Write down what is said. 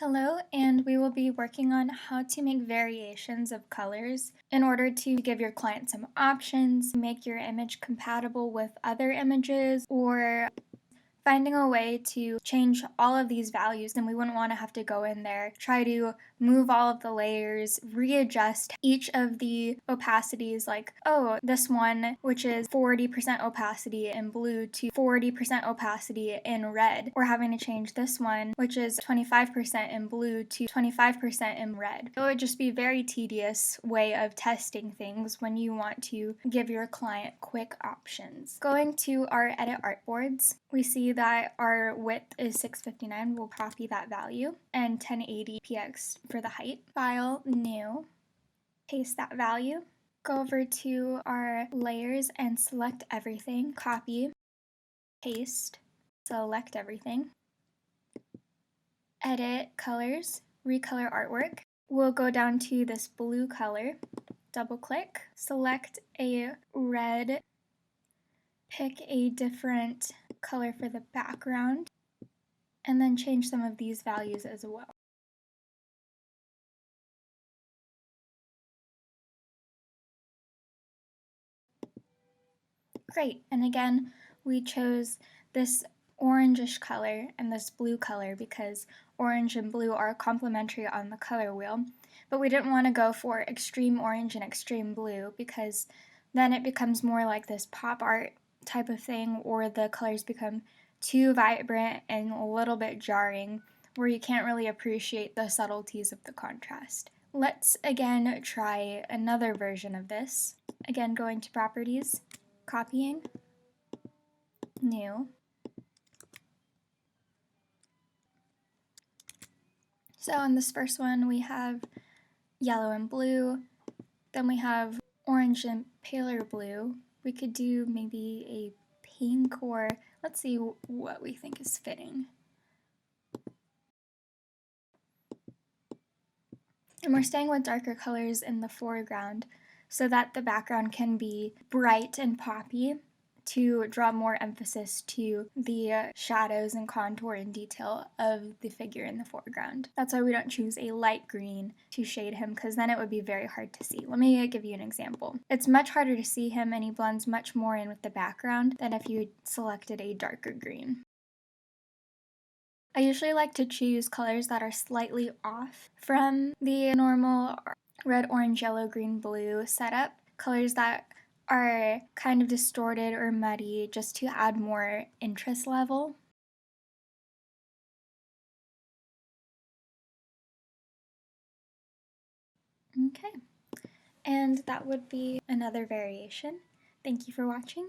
Hello, and we will be working on how to make variations of colors in order to give your client some options, make your image compatible with other images, or finding a way to change all of these values. Then we wouldn't want to have to go in there, try to move all of the layers, readjust each of the opacities, like, oh, this one, which is 40% opacity in blue, to 40% opacity in red. Or having to change this one, which is 25% in blue, to 25% in red. It would just be a very tedious way of testing things when you want to give your client quick options. Going to our edit artboards, we see that our width is 659. We'll copy that value, and 1080px for the height. File, new, paste that value. Go over to our layers and select everything. Copy, paste, select everything. Edit colors, recolor artwork. We'll go down to this blue color, double click, select a red, pick a different color for the background, and then change some of these values as well. Great, and again, we chose this orangish color and this blue color because orange and blue are complementary on the color wheel, but we didn't want to go for extreme orange and extreme blue because then it becomes more like this pop art type of thing, or the colors become too vibrant and a little bit jarring where you can't really appreciate the subtleties of the contrast. Let's again try another version of this. Again, going to properties, copying, new. So in this first one we have yellow and blue, then we have orange and paler blue. We could do maybe a pink, or let's see what we think is fitting. And we're staying with darker colors in the foreground so that the background can be bright and poppy to draw more emphasis to the shadows and contour and detail of the figure in the foreground. That's why we don't choose a light green to shade him, because then it would be very hard to see. Let me give you an example. It's much harder to see him and he blends much more in with the background than if you selected a darker green. I usually like to choose colors that are slightly off from the normal red, orange, yellow, green, blue setup. Colors that are kind of distorted or muddy just to add more interest level. Okay, and that would be another variation. Thank you for watching.